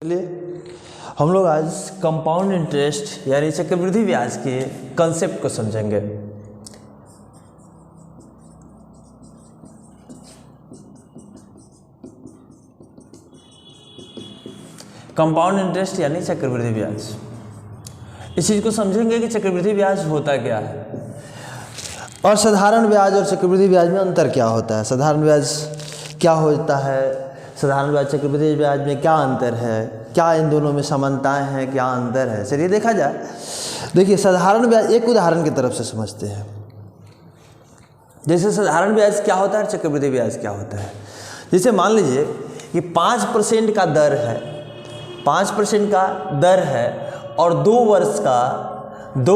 चलिए हम लोग आज कंपाउंड इंटरेस्ट यानी चक्रवृद्धि ब्याज के कंसेप्ट को समझेंगे। कंपाउंड इंटरेस्ट यानी चक्रवृद्धि ब्याज, इस चीज़ को समझेंगे कि चक्रवृद्धि ब्याज होता क्या है और साधारण ब्याज और चक्रवृद्धि ब्याज में अंतर क्या होता है। साधारण ब्याज क्या होता है, साधारण ब्याज चक्रवृद्धि ब्याज में क्या अंतर है, क्या इन दोनों में समानताएं हैं, क्या अंतर है। चलिए देखा जाए। देखिए साधारण ब्याज एक उदाहरण की तरफ से समझते हैं। जैसे साधारण ब्याज क्या होता है और चक्रवृद्धि ब्याज क्या होता है। जैसे मान लीजिए कि 5% का दर है, 5% का दर है और 2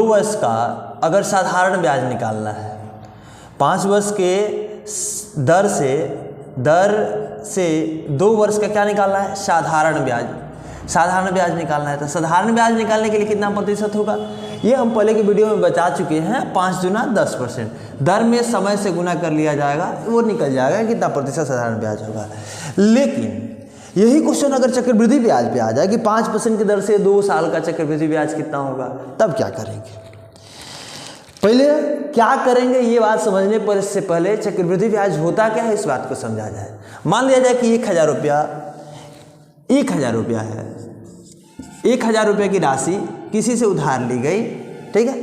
वर्ष का अगर साधारण ब्याज निकालना है, 5 वर्ष के दर से 2 वर्ष का क्या निकालना है, साधारण ब्याज निकालना है। तो साधारण ब्याज निकालने के लिए कितना प्रतिशत होगा, ये हम पहले की वीडियो में बता चुके हैं। 5 दूना 10%, दर में समय से गुना कर लिया जाएगा, वो निकल जाएगा कितना प्रतिशत साधारण ब्याज होगा। लेकिन यही क्वेश्चन अगर चक्रवृद्धि ब्याज पे आ जाए कि 5% की दर से 2 साल का चक्रवृद्धि ब्याज कितना होगा, तब क्या करेंगे। पहले क्या करेंगे ये बात समझने पर इससे पहले चक्रवृद्धि ब्याज होता क्या है इस बात को समझा जाए। मान लिया जाए कि 1000 रुपया है, 1000 रुपये की राशि किसी से उधार ली गई, ठीक है।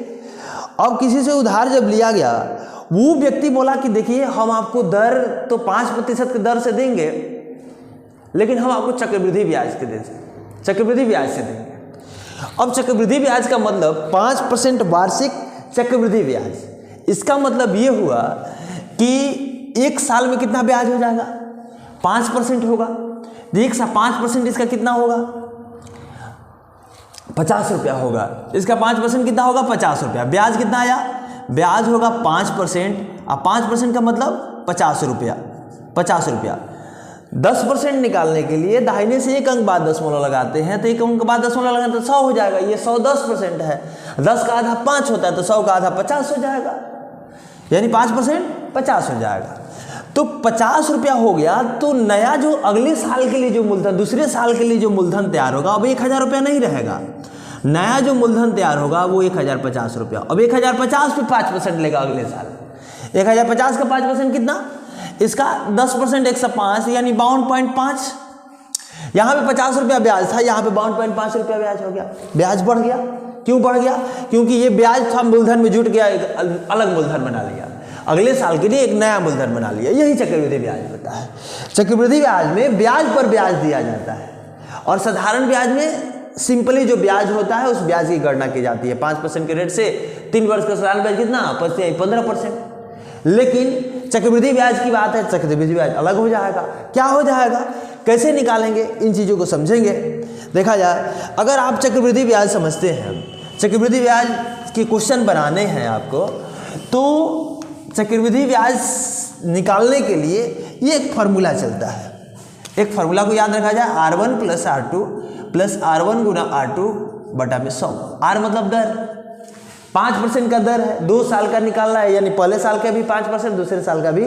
अब किसी से उधार जब लिया गया, वो व्यक्ति बोला कि देखिए हम आपको दर तो 5% की दर से देंगे, लेकिन हम आपको चक्रवृद्धि ब्याज से देंगे। अब चक्रवृद्धि ब्याज का मतलब 5% वार्षिक चक्रवृद्धि ब्याज। इसका मतलब ये हुआ कि 1 साल में कितना ब्याज हो जाएगा, 5% होगा। 5% इसका कितना होगा, 50 रुपया होगा। इसका 5% कितना होगा, 50 रुपया। ब्याज कितना आया, ब्याज होगा 5%। अब 5% का मतलब 50 रुपया। 10% निकालने के लिए दाहिने से 1 अंक बाद दशमलव लगाते हैं, तो 1 अंक बाद दशमलव लगाते तो 100 हो जाएगा। ये 100 10% है, 10 का आधा 5 होता है, तो 100 का आधा 50 हो जाएगा, यानी 5% 50 हो जाएगा। तो 50 रुपया हो गया। तो नया जो अगले साल के लिए जो मूलधन, दूसरे साल के लिए जो मूलधन तैयार होगा, अब 1000 रुपया नहीं रहेगा। नया जो मूलधन तैयार होगा वो 1050 रुपया। अब 1050 पे 5% लेगा अगले साल। 1050 का 5% कितना, इसका 10% 105 यानी 52.5। यहाँ पे 50 रुपया ब्याज था, यहाँ पे 52.5 रुपया ब्याज हो गया। ब्याज बढ़ गया। क्यों बढ़ गया, क्योंकि ये ब्याज था मूलधन में जुट गया, एक अलग मूलधन बना लिया, अगले साल के लिए एक नया मूलधन बना लिया। यही चक्रवृद्धि ब्याज होता है। चक्रवृद्धि ब्याज में ब्याज पर ब्याज दिया जाता है और साधारण ब्याज में सिंपली जो ब्याज होता है उस ब्याज की गणना की जाती है। 5% के रेट से 3 वर्ष का साधारण ब्याज कितना, 15%। लेकिन चक्रवृद्धि ब्याज की बात है, चक्रवृद्धि ब्याज अलग हो जाएगा। क्या हो जाएगा, कैसे निकालेंगे, इन चीज़ों को समझेंगे। देखा जाए, अगर आप चक्रवृद्धि ब्याज समझते हैं, चक्रवृद्धि ब्याज के क्वेश्चन बनाने हैं आपको, तो चक्रवृद्धि ब्याज निकालने के लिए ये एक फार्मूला चलता है। एक फार्मूला को याद रखा जाए, R1 + R2 + R1 × R2 बटा में 100। R मतलब दर, 5% का दर है, 2 साल का निकालना है, यानी पहले साल का भी 5%, दूसरे साल का भी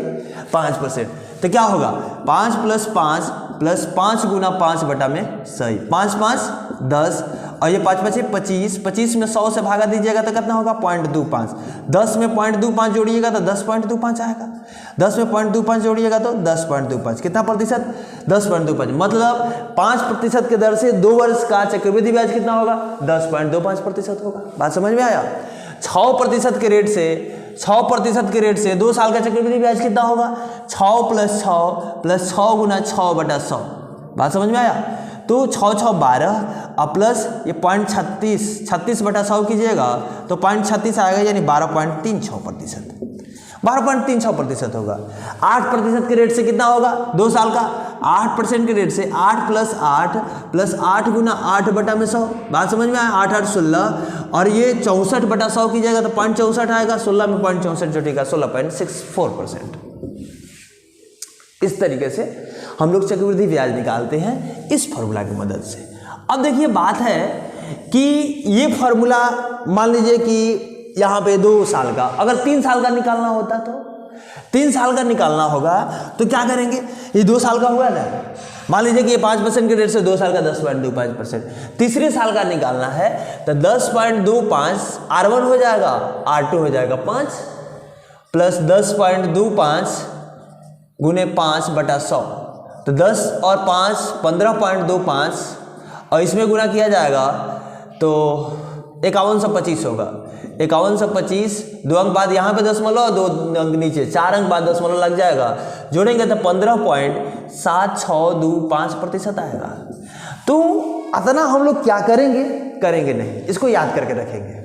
5%। तो क्या होगा, 5 + 5 + 5 × 5 बटा में 100। 5 × 5 = 10 और ये 5 × 5 = 25। 25 में 100 से भागा दीजिएगा तो कितना होगा, 0.25। 10 में 0.25 जोड़िएगा तो 10.25 आएगा। 10 में 0.25 जोड़िएगा तो 10.25। कितना प्रतिशत, 10.25। मतलब 5% के दर से 2 वर्ष का चक्रवृद्धि ब्याज कितना होगा, 10.25% होगा। बात समझ में आया। 6% के रेट से 2 साल का चक्रवृद्धि ब्याज कितना होगा, 6 + 6 + 6 × 6 बटा 100। बात समझ में आया। तो 6 × 6 = 12 और प्लस ये 0.36 बटा 100 कीजिएगा तो 0.36 आएगा, यानी 12.36%। 12.36% होगा। 8% के रेट से कितना होगा, 2 साल का 8% के रेट से 8 + 8 + 8 × 8 बटा में 100। बात समझ में आया। 8 × 8 = 16 और ये 64 बटा 100 कीजिएगा तो 0.64 आएगा। 16 में 0.64 जोड़ेगा 16.64%। इस तरीके से हम लोग चक्रवृद्धि ब्याज निकालते हैं इस फार्मूला की मदद से। अब देखिए बात है कि ये फार्मूला मान लीजिए कि यहाँ पे 2 साल का, अगर 3 साल का निकालना होता तो 3 साल का निकालना होगा तो क्या करेंगे, ये 2 साल का हुआ ना, मान लीजिए कि ये 5% के रेट से 2 साल का 10.25%, तीसरे साल का निकालना है तो 10.25 R1 हो जाएगा, R2 हो जाएगा 5 प्लस 10.25 गुने 5/100, तो 10 और 5 15.25 और इसमें गुना किया जाएगा तो 5125 होगा। 5125 2 अंक बाद यहाँ पे दशमलव, 2 अंक नीचे, 4 अंक बाद दशमलव लग जाएगा, जोड़ेंगे तो 15.7625% आएगा। तो अतना हम लोग क्या करेंगे नहीं, इसको याद करके रखेंगे।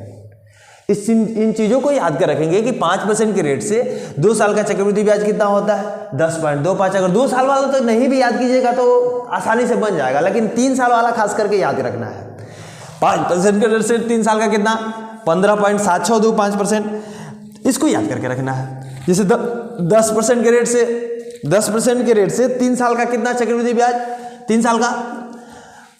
इन चीज़ों को याद कर रखेंगे कि 5% के रेट से 2 साल का चक्रवृद्धि ब्याज कितना होता है 10.25। अगर 2 साल वाला तो नहीं भी याद कीजिएगा तो आसानी से बन जाएगा, लेकिन 3 साल वाला खास करके याद रखना है। 5% के रेट से 3 साल का कितना 15.7625%, इसको याद करके रखना है। जैसे 10% के रेट से 3 साल का कितना चक्रवृद्धि ब्याज, 3 साल का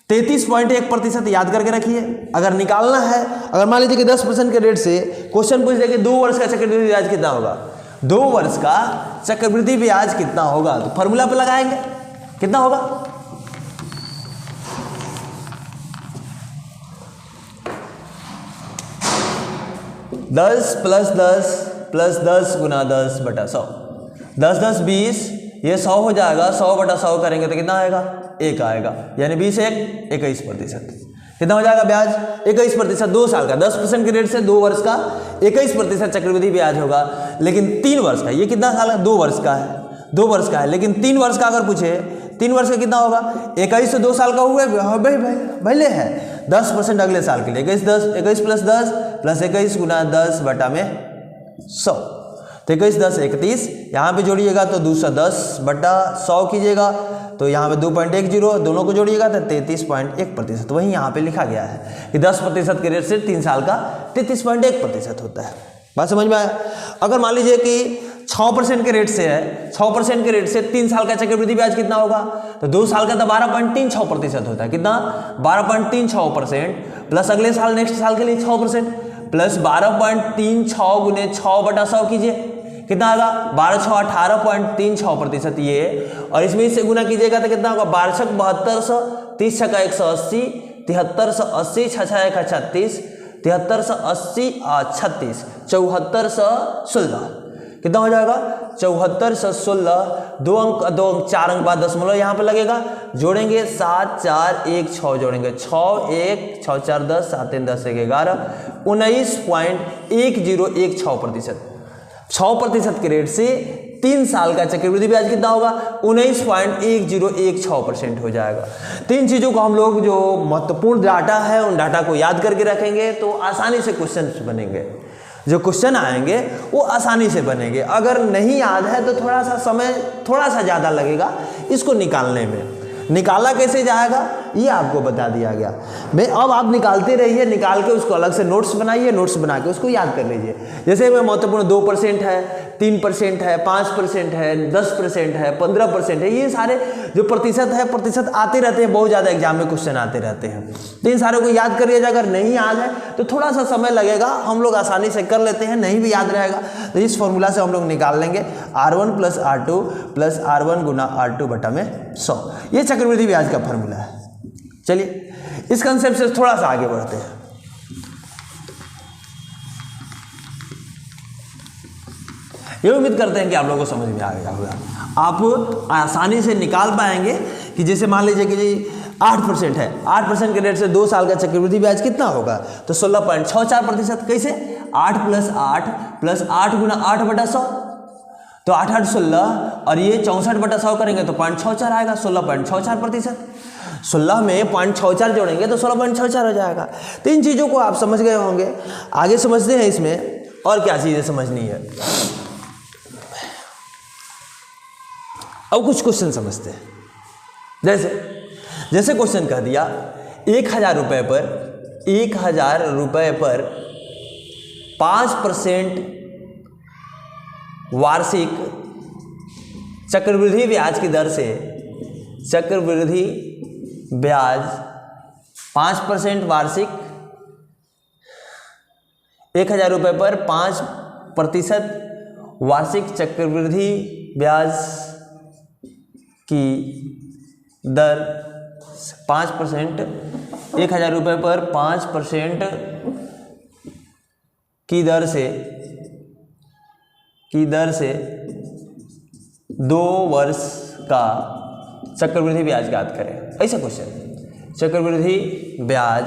33.1% याद करके रखिए। अगर निकालना है, अगर मान लीजिए कि 10% के रेट से क्वेश्चन पूछ दे कि 2 वर्ष का चक्रवृद्धि ब्याज कितना होगा, 2 वर्ष का चक्रवृद्धि ब्याज कितना होगा, तो फॉर्मूला पे लगाएंगे, कितना होगा 10 + 10 + 10 गुना 10/100, 10 10 20, ये 100 हो जाएगा, 100/100 करेंगे तो कितना आएगा 1 आएगा, यानी 20 1 21%। कितना हो जाएगा ब्याज 21%। 2 साल का 10% के रेट से 2 वर्ष का 21% चक्रवृद्धि ब्याज होगा। लेकिन 3 वर्ष का, ये कितना साल है 2 वर्ष का है, 2 वर्ष का है, लेकिन 3 वर्ष का अगर पूछे 3 वर्ष का कितना होगा 21 से 2 साल का हुआ भले है 10% अगले साल के लिए 21 + 10 + 21 गुना 10/100, तो 21 10 31, यहाँ पे जोड़िएगा तो 210/100 कीजिएगा तो यहाँ पे 2.10 दोनों को जोड़िएगा तो 33.1%। वहीं यहाँ पे लिखा गया है कि 10% के रेट से 3 साल का 33.1% होता है। बात समझ में आया। अगर मान लीजिए कि 6% के रेट से है, 6% के रेट से 3 साल का चक्रवृद्धि ब्याज कितना होगा, तो 2 साल का तो 12.36% होता है। कितना 12.36% प्लस अगले साल नेक्स्ट साल के लिए 6% प्लस 12.36 गुने 6/100 कीजिए, कितना आएगा 12 6 18.36% ये, और इसमें इससे गुना कीजिएगा तो कितना होगा 12 6 7200, 30 6 180, 7380, 6 6 1 36, 7380 36, 7416, कितना हो जाएगा 7416। 2 अंक 4 अंक बाद दशमलव यहाँ पे लगेगा, जोड़ेंगे 7 4 1 6, जोड़ेंगे 6 1 6 4 10 7 3 10 1 11, 19.1016%। 6% के रेट से 3 साल का चक्रवृद्धि ब्याज कितना होगा 19.1016% हो जाएगा। तो इन चीज़ों को हम लोग जो महत्वपूर्ण डाटा है उन डाटा को याद करके रखेंगे तो आसानी से क्वेश्चन बनेंगे, जो क्वेश्चन आएंगे वो आसानी से बनेंगे। अगर नहीं याद है तो थोड़ा सा समय थोड़ा सा ज़्यादा लगेगा इसको निकालने में। निकाला कैसे जाएगा ये आपको बता दिया गया। मैं अब आप निकालते रहिए, निकाल के उसको अलग से नोट्स बनाइए, नोट्स बना के उसको याद कर लीजिए। जैसे मैं महत्वपूर्ण 2% है, 3% है, 5% है, 10% है, 15% है, ये सारे जो प्रतिशत है प्रतिशत आते रहते हैं, बहुत ज़्यादा एग्जाम में क्वेश्चन आते रहते हैं। तो इन सारे को याद करिएगा। अगर नहीं याद है तो थोड़ा सा समय लगेगा, हम लोग आसानी से कर लेते हैं। नहीं भी याद रहेगा तो इस फॉर्मूला से हम लोग निकाल लेंगे R1 + R2 + R1 गुना R2/100। ये चक्रवृद्धि ब्याज का फॉर्मूला है। चलिए इस कंसेप्ट से थोड़ा सा आगे बढ़ते हैं। ये उम्मीद करते हैं कि आप लोगों को समझ में आ गया होगा, आप आसानी से निकाल पाएंगे कि जैसे मान लीजिए कि जी 8% है, 8% के रेट से 2 साल का चक्रवृद्धि ब्याज कितना होगा तो 16.64%। कैसे 8 + 8 + 8 गुना 8/100, तो 8 8 16 और ये 64/100 करेंगे तो 0.64 आएगा, 16.64%। 16 में 0.64 जोड़ेंगे तो 16.64 हो जाएगा। तो इन चीज़ों को आप समझ गए होंगे। आगे समझते हैं इसमें और क्या चीज़ें समझनी है। अब कुछ क्वेश्चन समझते हैं। जैसे क्वेश्चन कह दिया 1000 रुपये पर 5% वार्षिक चक्रवृद्धि ब्याज की दर से चक्रवृद्धि ब्याज 5% वार्षिक 1000 रुपये पर 5% वार्षिक चक्रवृद्धि ब्याज की दर 5%, 1,000 रुपये पर 5% की दर से 2 वर्ष का चक्रवृद्धि ब्याज ज्ञात करें। ऐसा क्वेश्चन, चक्रवृद्धि ब्याज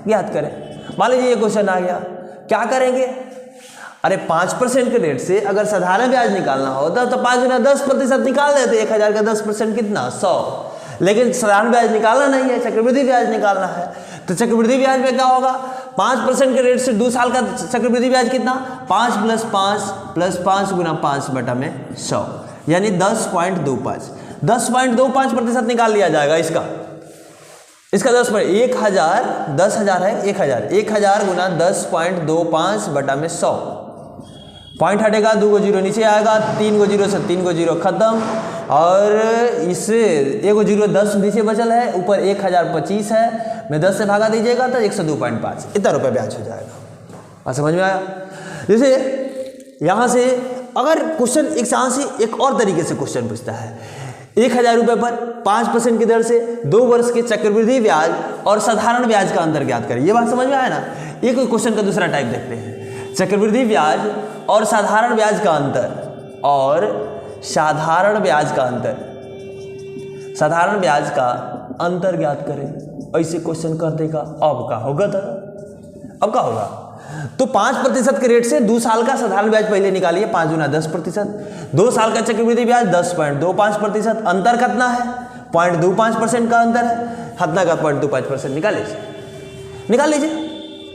ज्ञात करें। मान लीजिए ये क्वेश्चन आ गया, क्या करेंगे? अरे 5% के रेट से अगर साधारण ब्याज निकालना होता तो 5 गुना 10% निकाल देते। 1,000 का 10% कितना? 100। लेकिन साधारण ब्याज निकालना नहीं है, चक्रवृद्धि ब्याज निकालना है। तो चक्रवृद्धि ब्याज में क्या होगा? 5% के रेट से 2 साल का चक्रवृद्धि ब्याज कितना? 5 + 5 + 5 गुना 5 बटा में 100, यानी 10.25। 10.25% निकाल लिया जाएगा इसका 10,000 10,000 है, 1,000 गुना 10.25 बटा में 100। पॉइंट हटेगा, 2 को 0 नीचे आएगा, 3 को 0 से 3 को 0 खत्म, और इसे 1 को 0 10 नीचे बचल है, ऊपर 1,025 है, में 10 से भागा दीजिएगा तो 102.5 इतना रुपये ब्याज हो जाएगा। बात समझ में आया? जैसे यहाँ से अगर क्वेश्चन एग्जाम से एक और तरीके से क्वेश्चन पूछता है, 1,000 रुपये पर 5% की दर से 2 वर्ष के चक्रवृद्धि ब्याज और साधारण ब्याज का अंतर ज्ञात करें। ये बात समझ में आया ना? एक क्वेश्चन का दूसरा टाइप देखते हैं, चक्रवृद्धि ब्याज और साधारण ब्याज का अंतर, साधारण ब्याज का अंतर ज्ञात करें। ऐसे क्वेश्चन कर देगा। अब क्या होगा? तो 5% के रेट से 2 साल का साधारण ब्याज पहले निकालिए, 5 गुना 10%, 2 साल का चक्रवृद्धि ब्याज 10.25%, अंतर कितना है? 0.25% का अंतर है, हतना का 0.25% निकाल लीजिए।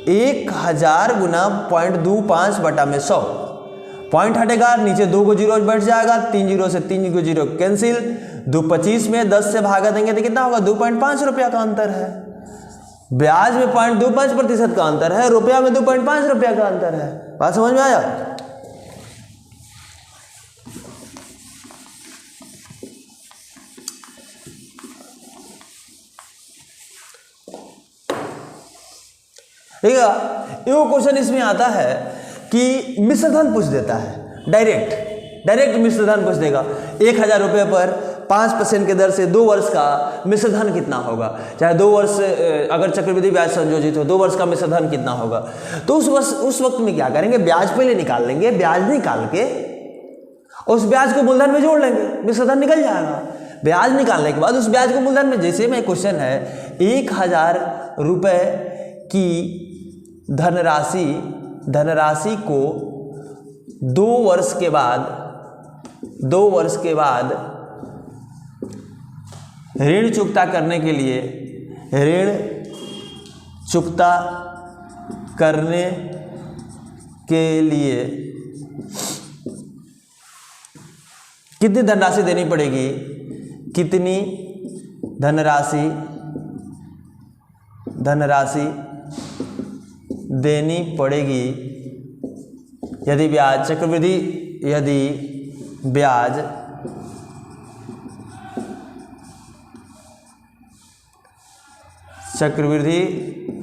1,000 गुना 0.25 बटा में 100, पॉइंट हटेगा, नीचे 2 को 0 बैठ जाएगा, 3 0 से 3 को 0 कैंसिल, 225 में 10 से भागा देंगे तो कितना होगा? 2.5 रुपया का अंतर है। ब्याज में 0.25% का अंतर है, रुपया में 2.5 रुपया का अंतर है। बात समझ में आया? ठीक है। ये क्वेश्चन इसमें आता है कि मिश्रधन पूछ देता है, डायरेक्ट मिश्रधन पूछ देगा। 1,000 रुपये पर 5% के दर से 2 वर्ष का मिश्रधन कितना होगा? चाहे 2 वर्ष अगर चक्रवृद्धि ब्याज संयोजित हो, 2 वर्ष का मिश्रधन कितना होगा? तो उस वक्त में क्या करेंगे? ब्याज पहले निकाल लेंगे, ब्याज निकाल के उस ब्याज को मूलधन में जोड़ लेंगे, मिश्रधन निकल जाएगा। ब्याज निकालने के बाद उस ब्याज को मूलधन में, जैसे में क्वेश्चन है 1,000 रुपये की धनराशि को 2 वर्ष के बाद ऋण चुकता करने के लिए कितनी धनराशि देनी पड़ेगी? कितनी धनराशि देनी पड़ेगी यदि ब्याज चक्रवृद्धि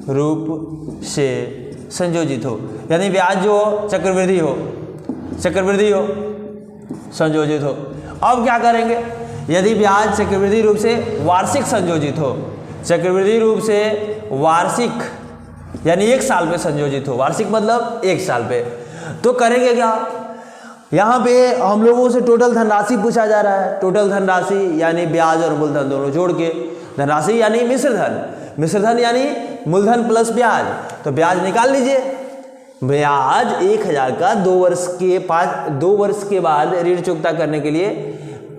रूप से संयोजित हो, यानी ब्याज जो चक्रवृद्धि हो संयोजित हो। अब क्या करेंगे? यदि ब्याज चक्रवृद्धि रूप से वार्षिक संयोजित हो, चक्रवृद्धि रूप से वार्षिक यानी 1 साल पे संयोजित हो, वार्षिक मतलब 1 साल पे, तो करेंगे क्या? यहाँ पे हम लोगों से टोटल धनराशि पूछा जा रहा है। टोटल धनराशि यानी ब्याज और मूलधन दोनों जोड़ के, धनराशि यानी मिश्रधन यानी मूलधन प्लस ब्याज, तो ब्याज निकाल लीजिए। ब्याज 1,000 का 2 वर्ष के बाद ऋण चुकता करने के लिए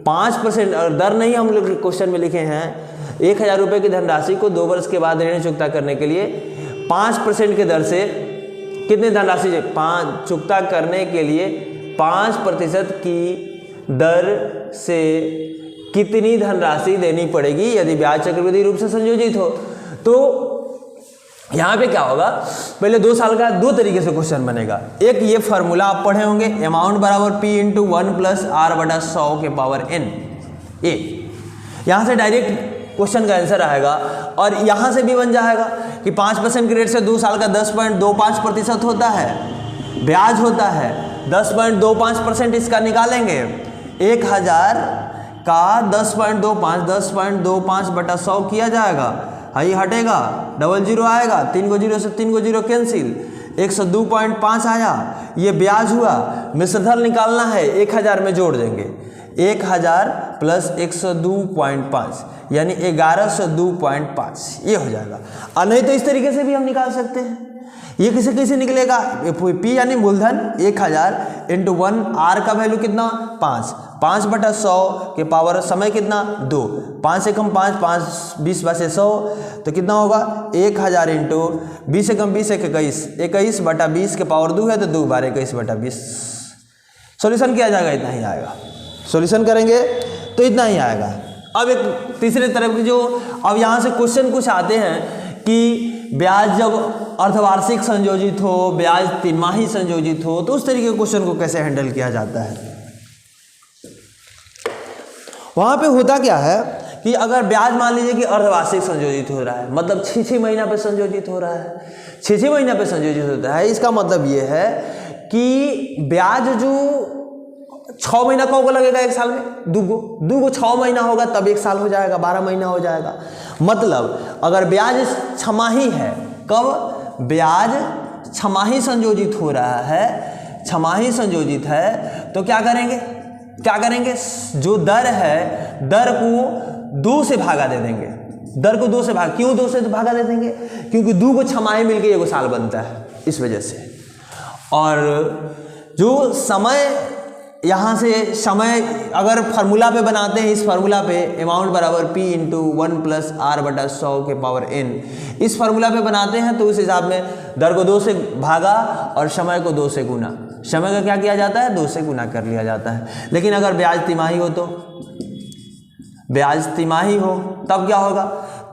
5%, और दर नहीं हम लोग क्वेश्चन में लिखे हैं, 1,000 रुपये की धनराशि को 2 वर्ष के बाद ऋण चुकता करने के लिए 5% के दर से कितनी धनराशि चुकता करने के लिए 5% की दर से कितनी धनराशि देनी पड़ेगी यदि ब्याज चक्रवृद्धि रूप से संयोजित हो। तो यहाँ पे क्या होगा? पहले 2 साल का 2 तरीके से क्वेश्चन बनेगा। एक ये फार्मूला आप पढ़े होंगे, अमाउंट बराबर P × 1 + R/100 ए। यहाँ से डायरेक्ट क्वेश्चन का आंसर आएगा, और यहाँ से भी बन जाएगा कि 5% के रेट से 2 साल का 10.25% होता है, ब्याज होता है 10.25%, इसका निकालेंगे 1,000 का 10.25 बटा 100 किया जाएगा, हाई हटेगा, डबल जीरो आएगा, 3 को जीरो से 3 को जीरो कैंसिल, 102.5 आया, ये ब्याज हुआ। मिश्रधर निकालना है, 1000 में जोड़ देंगे, 1000 प्लस 102.5 यानी 1102.5 ये हो जाएगा। और नहीं तो इस तरीके से भी हम निकाल सकते हैं। ये कैसे निकलेगा, पी यानी मूलधन 1000 इंटू 1, आर का वैल्यू कितना 5 बटा 100 के पावर समय कितना 2, 5 से कम 5, 20 बचे 100 तो कितना होगा 1000 इंटू 20 से कम 20 21 बटा 20 के पावर 2 है तो 2 बार 21 बटा 20। सॉल्यूशन किया जाएगा, इतना ही आएगा। सॉल्यूशन करेंगे तो इतना ही आएगा। अब एक तीसरे तरफ की जो अब यहाँ से क्वेश्चन कुछ आते हैं कि ब्याज जब अर्धवार्षिक संयोजित हो, ब्याज तिमाही संयोजित हो, तो उस तरीके के क्वेश्चन को कैसे हैंडल किया जाता है। वहां पे होता क्या है कि अगर ब्याज मान लीजिए कि अर्धवार्षिक संयोजित हो रहा है, मतलब 6 महीना पे संयोजित हो रहा है, 6 महीना पे संयोजित होता है, इसका मतलब ये है कि ब्याज जो 6 महीना कब लगेगा एक साल में, दूगो 6 महीना होगा तब एक साल हो जाएगा, 12 महीना हो जाएगा। मतलब अगर ब्याज छमाही है, कब ब्याज छमाही संयोजित हो रहा है, छमाही संयोजित है तो क्या करेंगे जो दर है, दर को 2 से भागा दे देंगे, दर को 2 से भाग, क्यों 2 से भागा दे देंगे, क्योंकि 2 को छमाही मिलके एगो साल बनता है, इस वजह से। और जो समय यहाँ से समय अगर फार्मूला पे बनाते हैं, इस फार्मूला पे अमाउंट बराबर P इंटू 1 प्लस आर बटा 100 के पावर n, इस फार्मूला पे बनाते हैं तो उस हिसाब में दर को 2 से भागा और समय को 2 से गुना, समय का क्या किया जाता है 2 से गुना कर लिया जाता है। लेकिन अगर ब्याज तिमाही हो तो ब्याज तिमाही हो तब क्या होगा,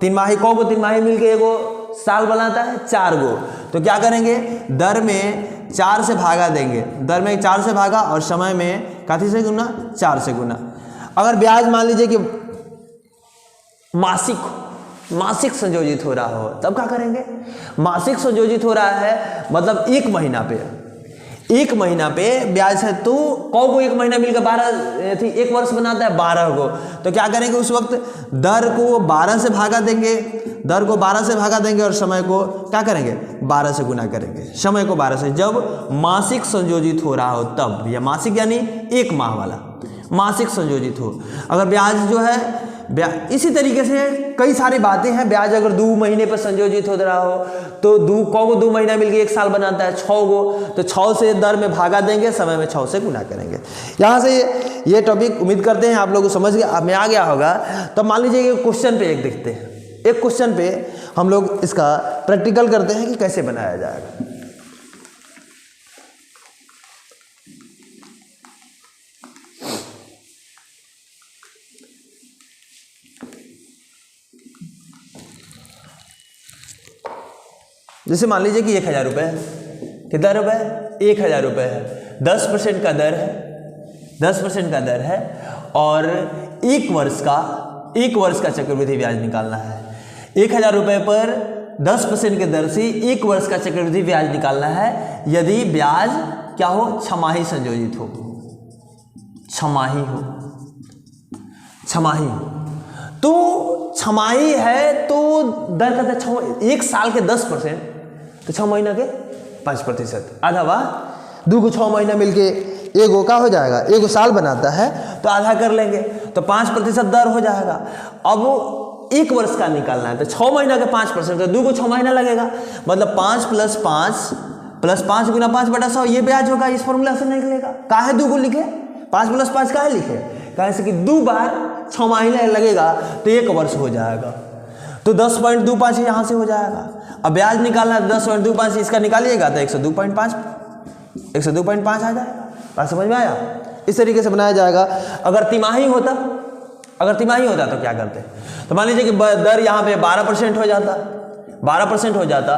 तिमाही को तिमाही मिलके एगो साल बनाता है 4 गो, तो क्या करेंगे दर में 4 से भागा देंगे, दर में 4 से भागा और समय में काथी से गुना 4 से गुना। अगर ब्याज मान लीजिए कि मासिक संयोजित हो रहा हो तब क्या करेंगे, मासिक संयोजित हो रहा है मतलब 1 महीना पे ब्याज है तो को 1 महीना मिलकर 12 थी 1 वर्ष बनाता है 12 को, तो क्या करेंगे उस वक्त दर को 12 से भागा देंगे, दर को 12 से भागा देंगे और समय को क्या करेंगे 12 से गुना करेंगे, समय को 12 से। जब मासिक संयोजित हो रहा हो तब, या मासिक यानी 1 माह वाला मासिक संयोजित हो। अगर ब्याज जो है इसी तरीके से कई सारी बातें हैं। ब्याज अगर 2 महीने पर संयोजित हो रहा हो तो 2 महीना मिलकर 1 साल बनाता है 6 गो, तो 6 से दर में भागा देंगे, समय में 6 से गुना करेंगे। यहाँ से ये टॉपिक उम्मीद करते हैं आप लोगों को समझ में आ गया होगा। तो मान लीजिए क्वेश्चन पे एक देखते हैं, एक क्वेश्चन पे हम लोग इसका प्रैक्टिकल करते हैं कि कैसे बनाया जाएगा। जैसे मान लीजिए कि 1000 रुपये है, कितना रुपये 1000 रुपये है, 10% का दर है, 10% का दर है और 1 वर्ष का चक्रवृद्धि ब्याज निकालना है। 1000 रुपये पर 10% के दर से 1 वर्ष का चक्रवृद्धि ब्याज निकालना है यदि ब्याज क्या हो छमाही संयोजित हो, छमाही तो छमाही है तो दर का 1 साल के 10% तो 6 महीना के 5%, आधा वाह 2 को 6 महीना मिलके एगो का हो जाएगा, एगो साल बनाता है तो आधा कर लेंगे तो 5% दर हो जाएगा। अब 1 वर्ष का निकालना है तो 6 महीना के 5% तो 2 को 6 महीना लगेगा, मतलब 5 प्लस 5 गुना 5 बटा 100 ये ब्याज होगा। इस फॉर्मूला से निकलेगा। काहे 2 को लिखे, 5 प्लस 5 काहे लिखे, कहे से कि 2 बार 6 महीना लगेगा तो 1 वर्ष हो जाएगा, तो 10.25 यहाँ से हो जाएगा। अब ब्याज निकालना है 10.25 इसका निकालिएगा तो 102.5 आ जाएगा। बात समझ में आया? इस तरीके से बनाया जाएगा। अगर तिमाही होता तो क्या करते, तो मान लीजिए कि दर यहाँ पे 12% हो जाता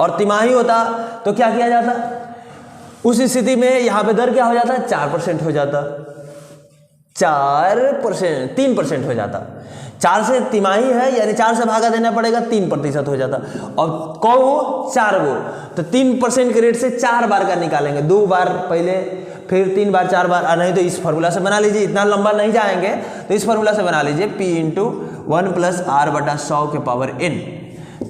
और तिमाही होता तो क्या किया जाता, उस स्थिति में यहाँ पे दर क्या हो जाता 4% हो जाता, 3% हो जाता। 4 से तिमाही है यानी 4 से भागा देना पड़ेगा, 3% हो जाता। और कौ 4 गो तो 3% के रेट से 4 बार का निकालेंगे, 2 बार फिर 3 बार 4 बार, नहीं तो इस फार्मूला से बना लीजिए, इतना लंबा नहीं जाएंगे तो इस फार्मूला से बना लीजिए, P इंटू 1 प्लस आर बटा 100 के पावर n।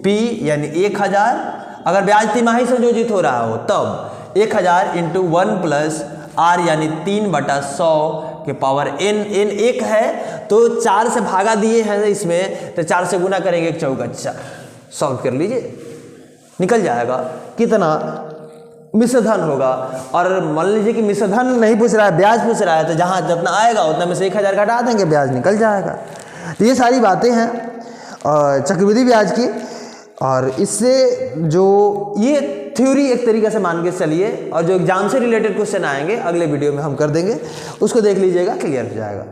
P यानी 1000, अगर ब्याज तिमाही संयोजित हो रहा हो तब 1000 इंटू 1 प्लस आर यानी 3 बटा 100 के पावर n। n 1 है तो 4 से भागा दिए हैं इसमें, तो 4 से गुना करेंगे 1 चौका 4, सॉल्व कर लीजिए, निकल जाएगा कितना मिश्र धन होगा। और मान लीजिए कि मिश्र धन नहीं पूछ रहा है, ब्याज पूछ रहा है, तो जहाँ जितना आएगा उतना में से 1000 घटा देंगे, ब्याज निकल जाएगा। तो ये सारी बातें हैं चक्रवृद्धि ब्याज की, और इससे जो ये थ्योरी एक तरीके से मान के चलिए, और जो एग्जाम से रिलेटेड क्वेश्चन आएंगे अगले वीडियो में हम कर देंगे, उसको देख लीजिएगा, क्लियर हो जाएगा।